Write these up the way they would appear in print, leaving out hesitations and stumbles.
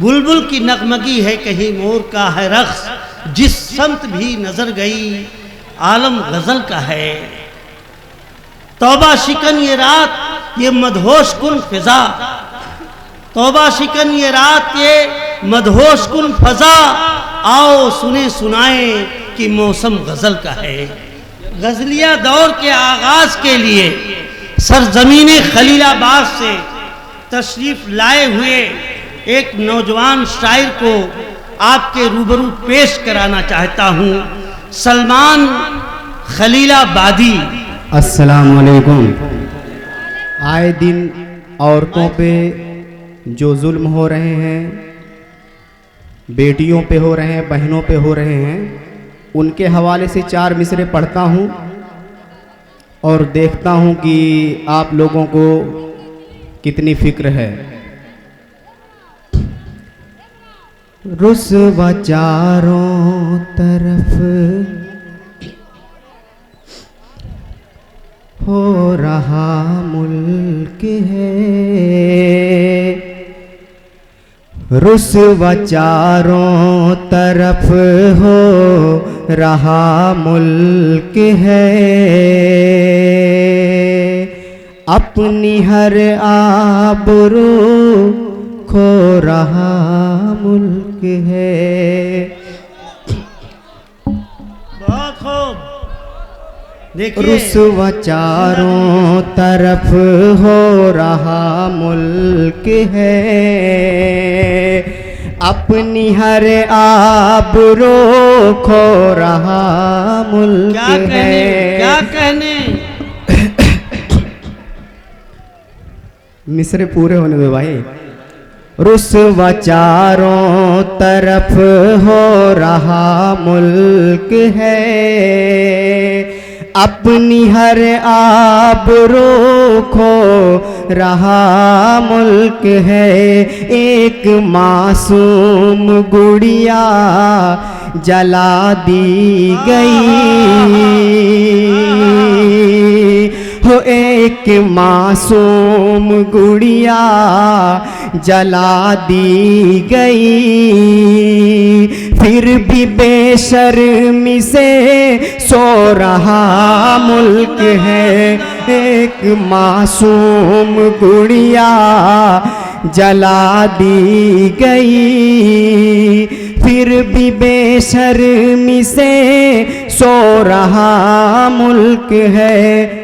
बुलबुल की नगमगी है कहीं मोर का है रक्स, जिस समत भी नजर गई आलम गजल का है। तौबा शिकन ये रात ये मदहोश कुन फिजा, तौबा शिकन ये रात ये मदहोश कुन फजा, आओ सुने सुनाए कि मौसम गजल का है। गजलिया दौर के आगाज के लिए सरजमीन खलीलाबाद से तशरीफ लाए हुए एक नौजवान शायर को आपके रूबरू पेश कराना चाहता हूँ, सलमान खलीलाबादी। अस्सलाम वालेकुम। आए दिन औरतों पे जो जुल्म हो रहे हैं, बेटियों पे हो रहे हैं, बहनों पे हो रहे हैं, उनके हवाले से 4 मिसरे पढ़ता हूँ और देखता हूँ कि आप लोगों को कितनी फिक्र है। रुस्वा चारों तरफ हो रहा मुल्क है, रुस्वा चारों तरफ हो रहा मुल्क है। अपनी हर आबरू खो रहा मुल्क है। बहुत खूब। देखिए, रुस्वा चारों तरफ हो रहा मुल्क है, अपनी हर आबरू खो रहा मुल्क है। क्या कहने मिसरे पूरे होने दो भाई। रुस्वा चारों तरफ हो रहा मुल्क है, अपनी हर आबरू खो रहा मुल्क है। एक मासूम गुड़िया जला दी गई हो, एक मासूम गुड़िया जला दी गई, फिर भी बेशर्मी से सो रहा मुल्क है। एक मासूम गुड़िया जला दी गई, फिर भी बेशर्मी से सो रहा मुल्क है।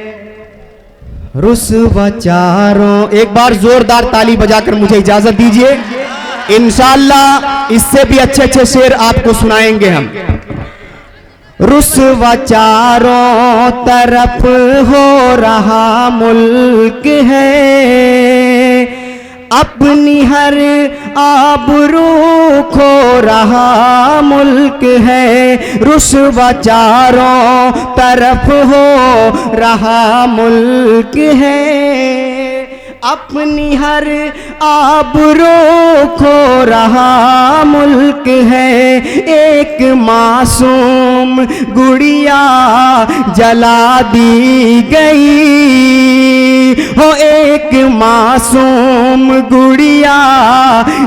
रुस्वा चारों, एक बार जोरदार ताली बजाकर मुझे इजाजत दीजिए। इंशाअल्लाह इससे भी अच्छे अच्छे शेर आपको सुनाएंगे हम। रुस्वा चारों तरफ हो रहा मुल्क है, अपनी हर आबरू खो रहा मुल्क है। रुस्वा चारों तरफ हो रहा मुल्क है, अपनी हर आबरू खो रहा मुल्क है। एक मासूम गुड़िया जला दी गई हो, एक मासूम गुड़िया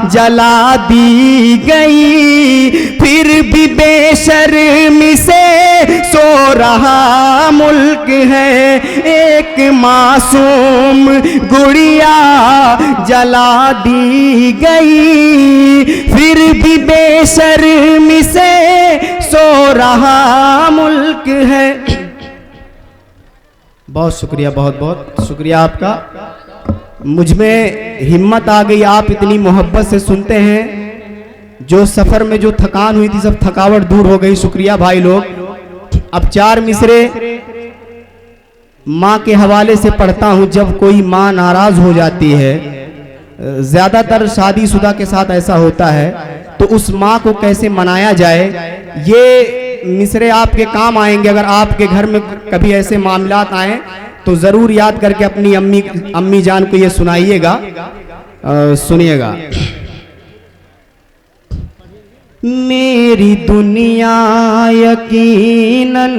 जला दी गई, फिर भी बेशर्मी से सो रहा मुल्क है। एक मासूम गुड़िया जला दी गई, फिर भी बेशर्मी से सो रहा मुल्क है। बहुत शुक्रिया, बहुत बहुत शुक्रिया आपका। मुझ में हिम्मत आ गई, आप इतनी मोहब्बत से सुनते हैं। जो सफ़र में जो थकान हुई थी, सब थकावट दूर हो गई। शुक्रिया भाई लोग। अब 4 मिसरे माँ के हवाले से पढ़ता हूँ। जब कोई माँ नाराज हो जाती है, ज़्यादातर शादीशुदा के साथ ऐसा होता है, तो उस माँ को कैसे मनाया जाए, ये मिसरे आपके काम आएंगे। अगर आपके घर में कभी ऐसे मामलात आए तो ज़रूर याद करके अपनी अम्मी जान को ये सुनाइएगा। सुनिएगा। मेरी दुनिया यकीनन,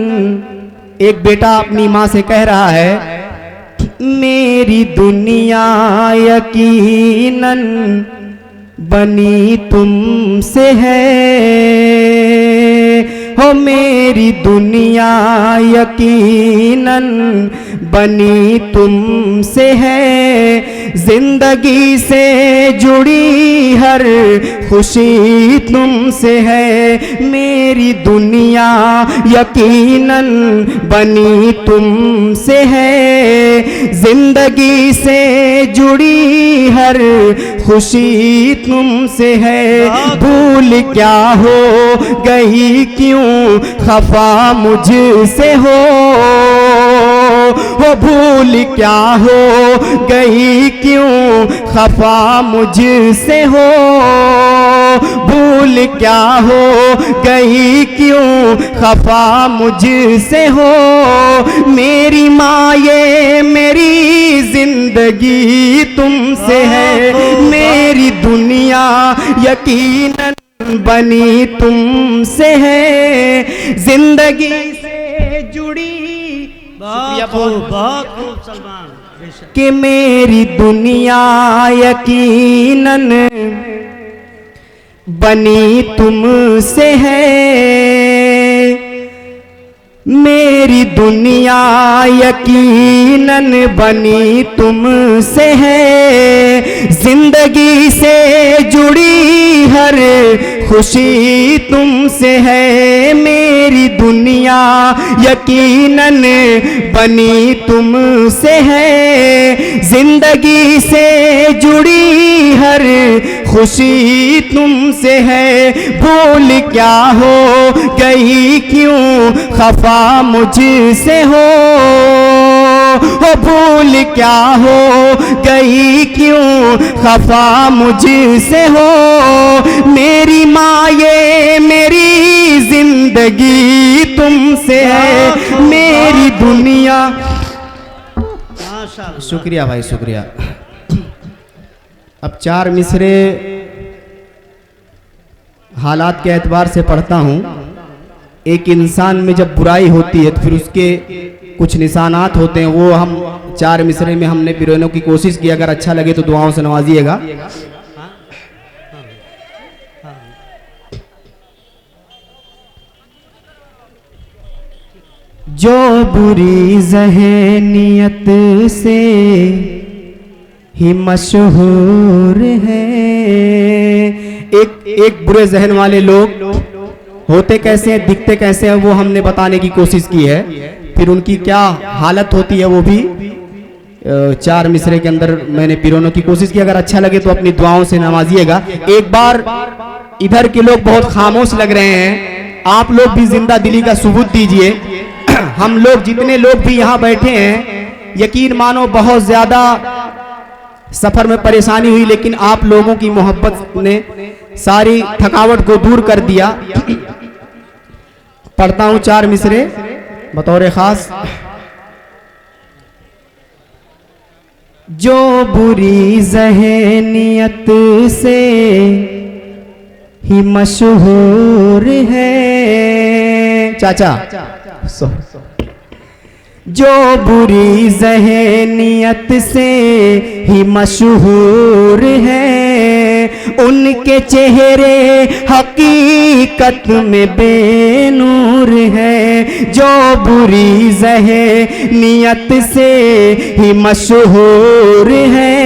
एक बेटा अपनी माँ से कह रहा है, मेरी दुनिया यकीनन बनी तुमसे है, हो मेरी दुनिया यकीनन बनी तुमसे है। जिंदगी से जुड़ी हर खुशी तुमसे है, मेरी दुनिया यकीनन बनी तुमसे है। जिंदगी से जुड़ी हर खुशी तुमसे है। भूल क्या हो गई क्यों खफा मुझसे हो, भूल क्या हो गई क्यों खफा मुझसे हो। भूल क्या हो गई क्यों खफा मुझसे हो। मेरी माँ ये मेरी जिंदगी तुमसे है, मेरी दुनिया यकीनन बनी तुमसे है। जिंदगी से जुड़ी बहुत खूब सलमान कि मेरी दुनिया यकीनन बनी तुमसे है। मेरी दुनिया यकीनन बनी तुमसे है। जिंदगी से जुड़ी हर खुशी तुमसे है, मेरी दुनिया यकीनन बनी तुमसे है। जिंदगी से जुड़ी हर खुशी तुमसे है। भूल क्या हो गई क्यों खफा मुझसे हो, भूल क्या हो गई क्यों खफा मुझसे हो। मेरी माँ ये मेरी जिंदगी तुमसे है, मेरी दुनिया। शुक्रिया भाई शुक्रिया। अब 4 मिसरे हालात के एतबार से पढ़ता हूँ। एक इंसान में जब बुराई होती है तो फिर उसके कुछ निशानात होते हैं, वो हम 4 मिसरे में हमने पिरोने की कोशिश की। अगर अच्छा लगे तो दुआओं से नवाजिएगा। जो बुरी ज़हनियत से ही मशहूर है। एक बुरे जहन वाले लोग होते कैसे हैं, दिखते कैसे हैं, वो हमने बताने की कोशिश की है। फिर उनकी क्या हालत होती है वो भी 4 मिसरे के अंदर मैंने पिरोने की कोशिश की। अगर अच्छा लगे तो अपनी दुआओं से नवाजिएगा। एक बार इधर के लोग बहुत खामोश लग रहे हैं, आप लोग भी जिंदा दिली का सबूत दीजिए। हम लोग जितने लोग भी यहाँ बैठे हैं, यकीन मानो बहुत ज्यादा सफर में परेशानी हुई, लेकिन आप लोगों की मोहब्बत ने सारी थकावट को दूर कर दिया। पढ़ता हूं 4 मिसरे बतौर खास। जो बुरी ज़हनियत से ही मशहूर है। चाचा जो बुरी ज़हनियत से ही मशहूर है, उनके चेहरे हकीकत में बेनूर है। जो बुरी ज़हनियत से ही मशहूर है,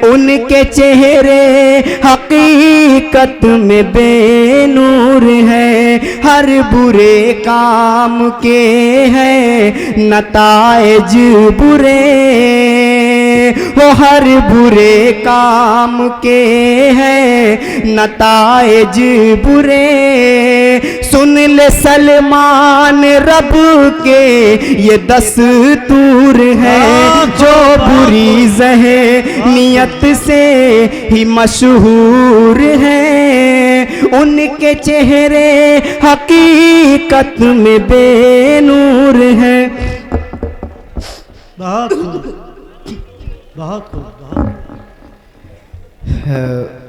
उनके चेहरे हकीकत में बेनूर है। हर बुरे काम के हैं नताइज बुरे, वो हर बुरे काम के हैं नताइज बुरे। सुन ले सलमान रब के ये दस्तूर है। जो बुरी ज़हनियत से ही मशहूर है, उनके चेहरे हकीकत में बेनूर है। बहुत खूब, बहुत खूब, बहुत।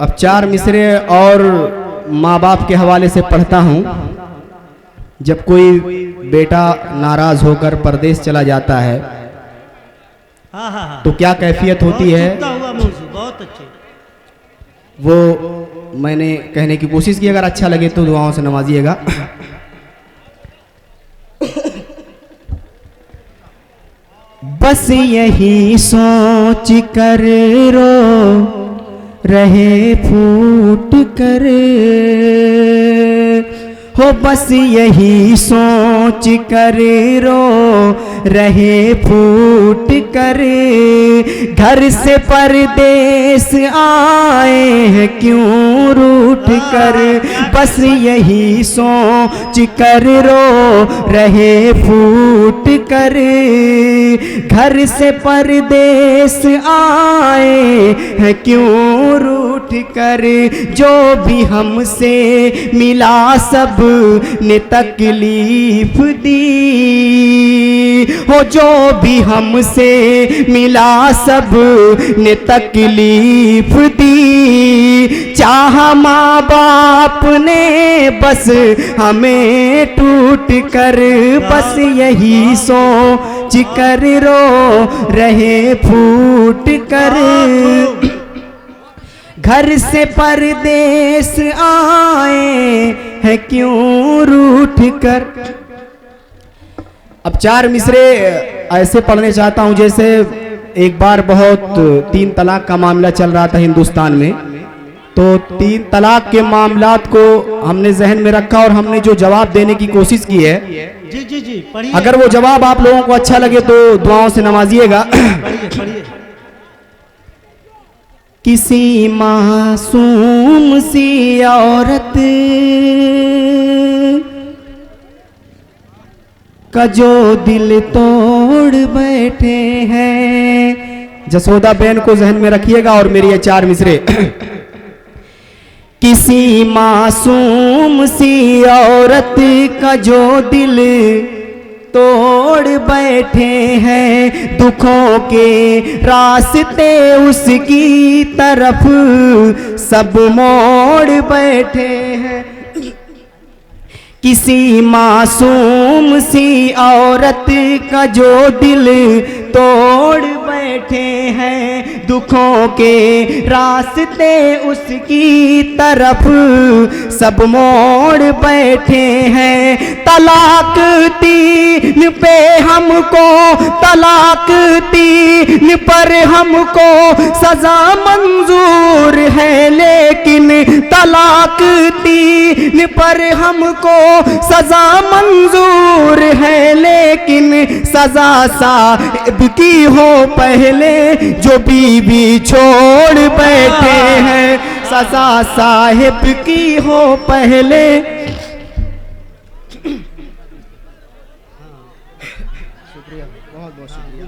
अब 4 मिसरे और माँ बाप के हवाले से पढ़ता हूँ। जब कोई बेटा नाराज होकर परदेश चला जाता है हाँ हाँ हाँ, तो क्या कैफियत होती है। हुआ मौजूद बहुत अच्छे। वो मैंने कहने की कोशिश की। अगर अच्छा लगे तो दुआओं से नवाजिएगा। बस यही सोच कर रो रहे फूट कर, हो बस यही सोच कर रो रहे फूट कर, घर से परदेस आए हैं क्यों रूठ कर, बस यही सोच कर रो रहे फूट कर, घर से परदेस आए हैं क्यों रूठ कर, जो भी हमसे मिला सब ने तकलीफ दी, हो जो भी हमसे मिला सब ने तकलीफ दी, चाहा माँ बाप ने बस हमें टूट कर, बस यही सोच कर रो रहे फूट कर, घर से परदेस आए हैं क्यों रूठ कर। अब 4 मिसरे ऐसे पढ़ने चाहता हूं जैसे एक बार बहुत 3 तलाक का मामला चल रहा था हिंदुस्तान में, तो 3 तलाक के मामलात को हमने जहन में रखा और हमने जो जवाब देने की कोशिश की है, जी जी जी पढ़िए। अगर वो जवाब आप लोगों को अच्छा लगे तो दुआओं से नवाजिएगा। पढ़िए पढ़िए। किसी मासूम सी औरत का जो दिल तोड़ बैठे हैं, जसोदा बहन को जहन में रखिएगा और मेरी ये 4 मिसरे। किसी मासूम सी औरत का जो दिल तोड़ बैठे हैं, दुखों के रास्ते उसकी तरफ सब मोड़ बैठे हैं, किसी मासूम सी औरत का जो दिल तोड़ बैठे हैं, दुखों के रास्ते उसकी तरफ सब मोड़ बैठे हैं, तलाक 3 पे हमको, तलाक 3 पर हमको सजा मंजूर है, लेकिन तलाक 3 पर हमको सजा मंजूर है, लेकिन सजा साहिब की हो पहले जो बीवी छोड़ बैठे हैं, सजा साहिब की हो पहले। शुक्रिया, बहुत बहुत शुक्रिया।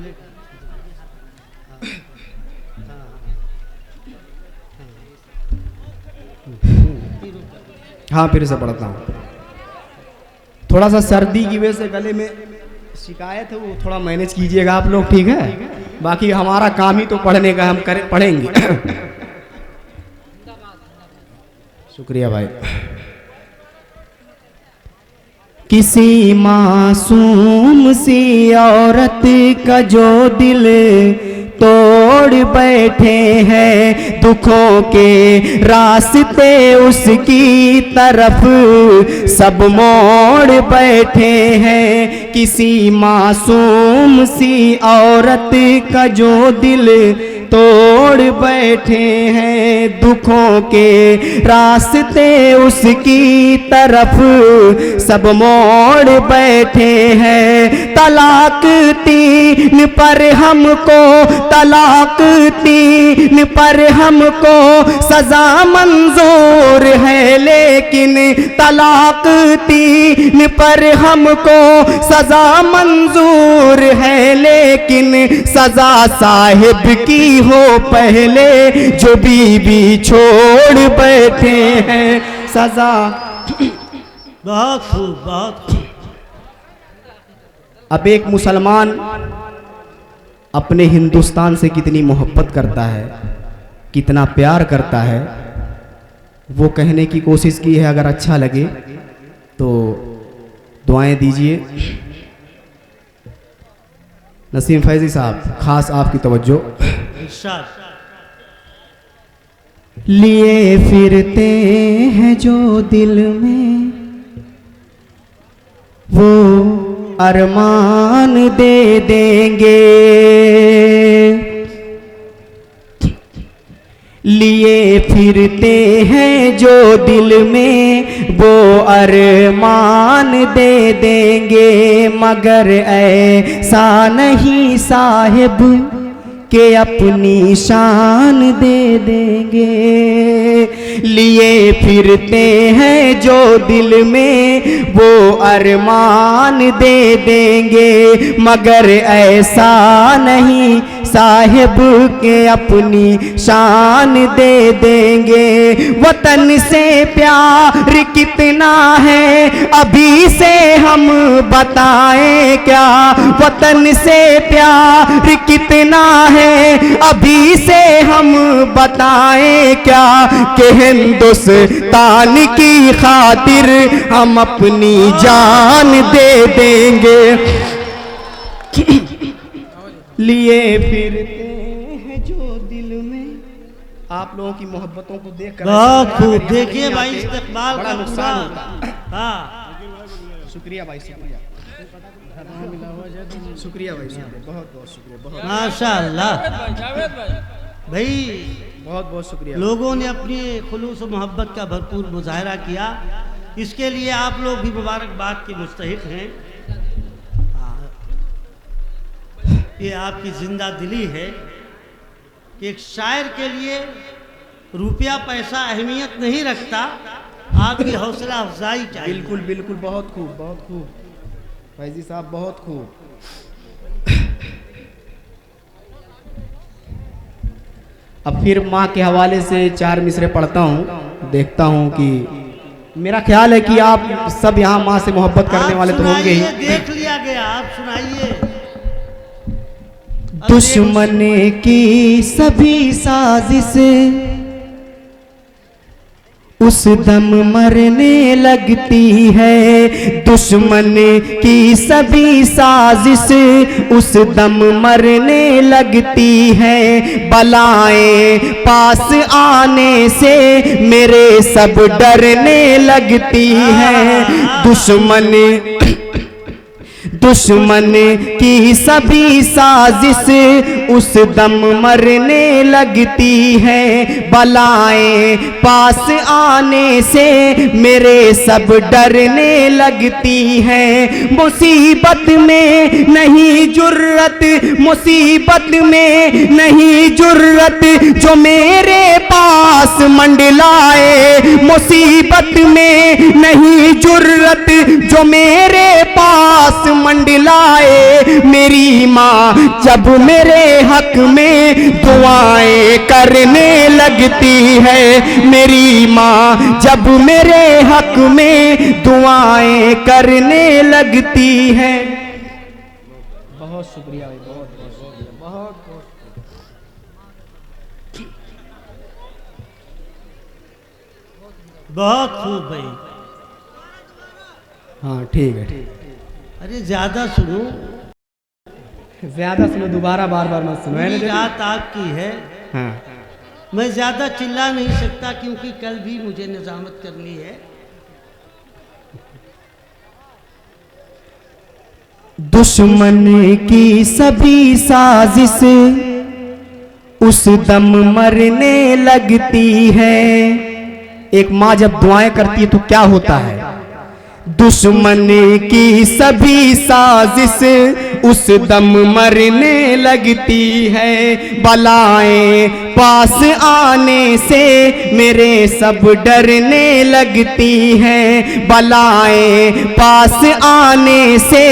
हाँ फिर से पढ़ता हूँ। थोड़ा सा सर्दी की वजह से गले में शिकायत है, वो थोड़ा मैनेज कीजिएगा आप लोग, ठीक है। बाकी हमारा काम ही तो पढ़ने का, हम करें पढ़ेंगे। शुक्रिया भाई। किसी मासूम सी औरत का जो दिल तोड़ बैठे हैं, दुखों के रास्ते उसकी तरफ सब मोड़ बैठे हैं, किसी मासूम सी औरत का जो दिल तोड़ बैठे हैं, दुखों के रास्ते उसकी तरफ सब मोड़ बैठे हैं, तलाक 3 पर हमको, तलाक 3 पर हमको सजा मंजूर है, लेकिन तलाक 3 पर हमको सजा मंजूर है, लेकिन सजा साहिब की हो पहले जो बीवी छोड़ बैठे हैं, सजा। बहुत खूब, बहुत खूब। अब एक मुसलमान अपने हिंदुस्तान से कितनी मोहब्बत करता है, कितना प्यार करता है, वो कहने की कोशिश की है। अगर अच्छा लगे तो दुआएं दीजिए। नसीम फैजी साहब, खास आपकी तवज्जो। इरशाद। लिए फिरते हैं जो दिल में वो अरमान दे देंगे, लिए फिरते हैं जो दिल में वो अरमान दे देंगे, मगर ऐसा नहीं साहिब के अपनी शान दे देंगे। लिए फिरते हैं जो दिल में वो अरमान दे देंगे, मगर ऐसा नहीं साहिब के अपनी शान दे देंगे। वतन से प्यार कितना है अभी से हम बताएं क्या, वतन से प्यार कितना है अभी से हम बताएं क्या, कि हिंदुस्तान की खातिर हम अपनी जान दे देंगे। लिए फिरते हैं जो दिल में। आप लोगों की मोहब्बतों को देख कर बहुत खूब। देखिए भाई इस्तेकबाल बड़ा का नुकसान पूरा होता है। हाँ शुक्रिया भाई, शुक्रिया शुक्रिया भाई, शुक्रिया, बहुत बहुत शुक्रिया, बहुत माशाअल्लाह भाई, बहुत बहुत शुक्रिया। लोगों ने अपनी खुलूस और मोहब्बत का भरपूर मुजाहरा किया, इसके लिए आप लोग भी मुबारकबाद के मुस्तहिक हैं। ये आपकी जिंदा दिली है कि एक शायर के लिए रुपया पैसा अहमियत नहीं रखता, आपकी हौसला अफजाई चाहिए। बिल्कुल बिल्कुल, बहुत खूब, बहुत खूब फैजी साहब, बहुत खूब। अब फिर माँ के हवाले से 4 मिसरे पढ़ता हूँ, देखता हूँ कि मेरा ख्याल है कि आप सब यहाँ माँ से मोहब्बत करने वाले तो होंगे ही। देख लिया गया, आप सुनाइए। दुश्मन की सभी साजिश उस दम मरने लगती है, दुश्मन की सभी साजिश उस दम मरने लगती है, बलाएं पास आने से मेरे सब डरने लगती है। दुश्मन की सभी साजिश उस दम मरने लगती है, बलाएं पास आने से मेरे सब डरने लगती है। मुसीबत में नहीं जुर्रत, मुसीबत में नहीं जुर्रत जो मेरे पास मंडलाए, मुसीबत में नहीं जुर्रत जो मेरे पास मंडलाए। मेरी माँ जब मेरे हक में दुआएं करने लगती है, मेरी माँ जब मेरे हक में दुआएं करने लगती है। बहुत शुक्रिया भाई, बहुत बहुत शुक्रिया, बहुत बहुत। बहुत खूब भाई। हाँ ठीक है, ठीक है। अरे ज्यादा सुनो, ज्यादा सुनो, दोबारा बार बार मत सुनो। मेरी रात आपकी है। हाँ मैं ज्यादा चिल्ला नहीं सकता क्योंकि कल भी मुझे निजामत करनी है। दुश्मन की सभी साजिश उस दम मरने लगती है। एक माँ जब दुआएं करती है तो क्या होता है? दुश्मन की सभी साजिश उस दम मरने लगती है, बलाएं पास आने से मेरे सब डरने लगती हैं, बलाएं पास आने से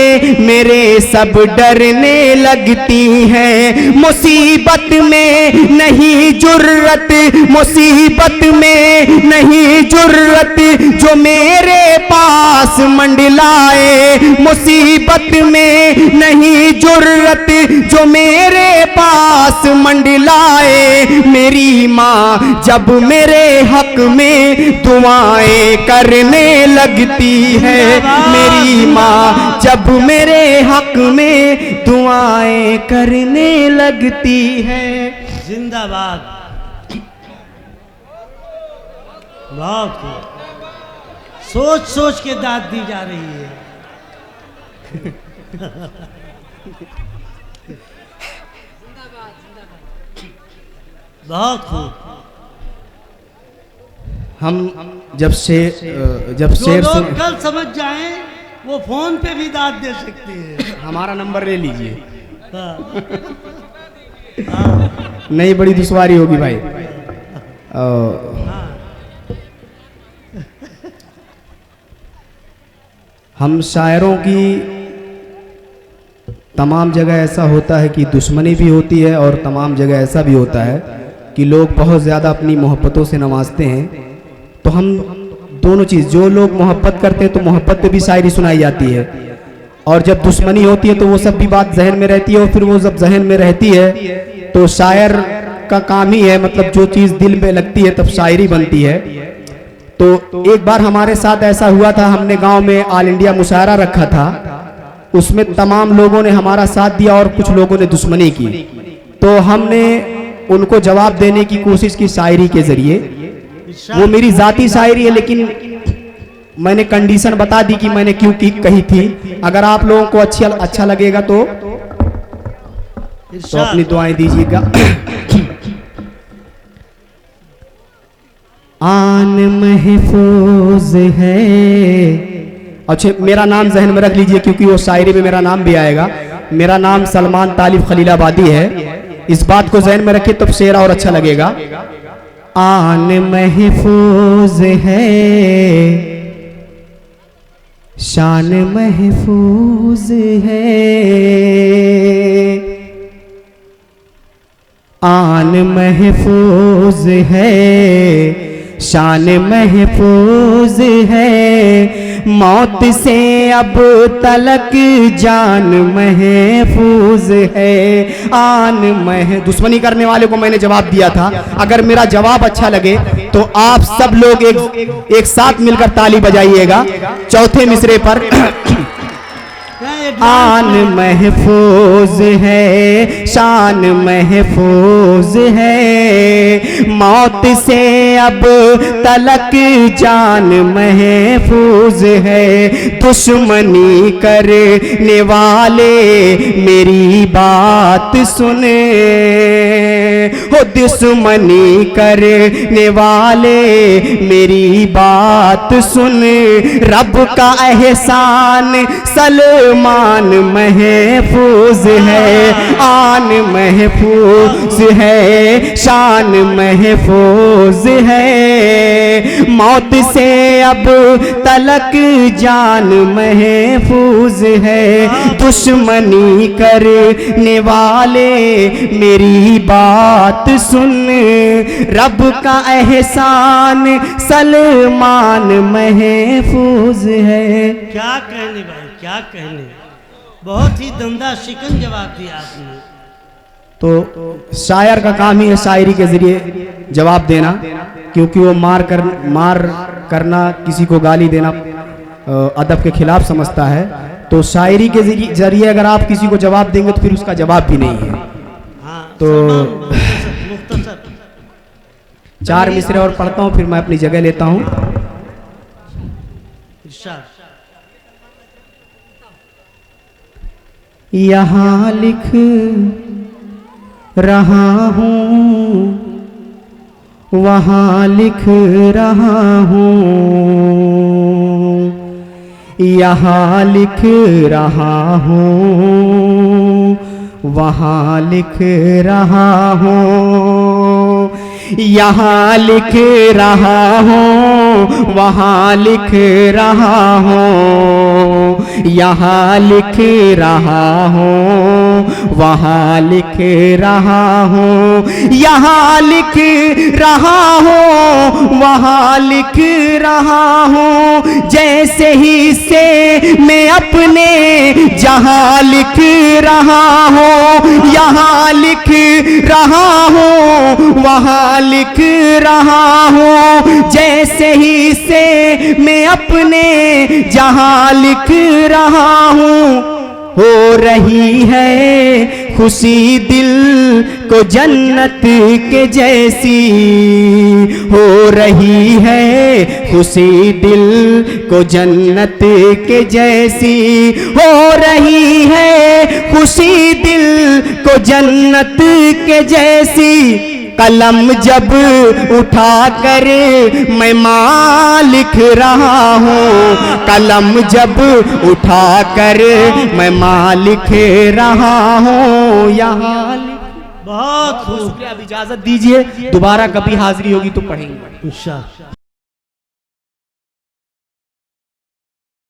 मेरे सब डरने लगती हैं। मुसीबत में नहीं जुर्रत, मुसीबत में नहीं जुर्रत जो मेरे पास मंडलाए, मुसीबत में नहीं जुर्रत जो मेरे पास मंडलाए। मेरी माँ जब मेरे हक में दुआएं करने लगती है, मेरी माँ जब मेरे हक में दुआएं करने लगती है। जिंदाबाद। बहुत खूब। सोच सोच के दाद दी जा रही है। बहुत खूब। हम जब जो शेर लोग सुन कल समझ जाएं वो फोन पे भी दाद दे सकते हैं। हमारा नंबर ले लीजिए। हाँ। नहीं, बड़ी दुश्वारी होगी भाई। हम शायरों की तमाम जगह ऐसा होता है कि दुश्मनी भी होती है और तमाम जगह ऐसा भी होता है कि लोग बहुत ज़्यादा अपनी मोहब्बतों से नवाजते हैं। तो हम दोनों चीज़, जो लोग मोहब्बत करते हैं तो मोहब्बत पे भी शायरी सुनाई जाती है, और जब दुश्मनी होती है तो वो सब भी बात जहन में रहती है, और फिर वो जब जहन में रहती है तो शायर का काम ही है, मतलब जो चीज़ दिल में लगती है तब शायरी बनती है। तो एक बार हमारे साथ ऐसा हुआ था, हमने गांव में ऑल इंडिया मुशायरा रखा था, उसमें तमाम लोगों ने हमारा साथ दिया और कुछ लोगों ने दुश्मनी की। तो हमने उनको जवाब देने की कोशिश की शायरी के जरिए। वो मेरी जाती शायरी है, लेकिन मैंने कंडीशन बता दी कि मैंने क्यों कही थी। अगर आप लोगों को अच्छा लगेगा तो अपनी दुआएं दीजिएगा। आन महफूज है, अच्छा मेरा नाम जहन में रख लीजिए क्योंकि वो शायरी में मेरा नाम भी आएगा। मेरा नाम सलमान तालिब खलीलाबादी है, इस बात को जहन में रखिए तब शेर और अच्छा लगेगा। आन महफूज है, शान महफूज है, आन महफूज है, शान महफूज है, मौत से अब तलक जान महफूज है। दुश्मनी करने वाले को मैंने जवाब दिया था, अगर मेरा जवाब अच्छा लगे तो आप सब लोग एक साथ मिलकर ताली बजाइएगा चौथे मिसरे पर। आन महफूज है, शान महफूज है, मौत से अब तलक जान महफूज है, दुश्मनी करने वाले मेरी बात सुने, हो दुश्मनी करने वाले मेरी बात सुन, रब का एहसान सलमान महफूज है, आन महफूज है, शान महफूज है, मौत से अब तलक जान महफूज है, दुश्मनी करने वाले मेरी बात सुन, रब का एहसान सलमान महफूज है। क्या कहने भाई, क्या कहने, बहुत ही दमदार शिकन जवाब दिया आपने। तो शायर का काम ही है शायरी के जरिए जवाब देना, क्योंकि वो मार करना, किसी को गाली देना अदब के खिलाफ समझता है। तो शायरी के जरिए अगर आप किसी को जवाब देंगे तो फिर उसका जवाब भी नहीं है। हाँ, तो मुख्तसर 4 मिसरे और पढ़ता हूँ, फिर मैं अपनी जगह लेता हूँ। यहाँ लिख रहा हूँ, वहाँ लिख रहा हूँ, यहाँ लिख रहा हूँ, वहाँ लिख रहा हूँ, यहाँ लिख रहा हूँ, वहाँ लिख रहा हूँ, यहाँ लिख रहा हूँ, वहाँ लिख रहा हूँ, यहाँ लिख रहा हूँ, वहाँ लिख रहा हूँ, जैसे ही से मैं अपने जहाँ लिख रहा हूँ, यहाँ लिख रहा हूँ, वहाँ लिख रहा हूँ, जैसे ही से मैं अपने जहाँ लिख रहा हूँ, हो रही है खुशी दिल को जन्नत के जैसी, हो रही है खुशी दिल को जन्नत के जैसी, हो रही है खुशी दिल को जन्नत के जैसी। कलम जब उठा कर मैं माँ लिख रहा हूँ, कलम जब उठा कर मैं माँ लिख रहा हूँ यहाँ। बहुत खूब। शुक्रिया, अब इजाजत दीजिए, दोबारा कभी हाजिरी होगी तो पढ़ेंगे। इंशाअल्लाह।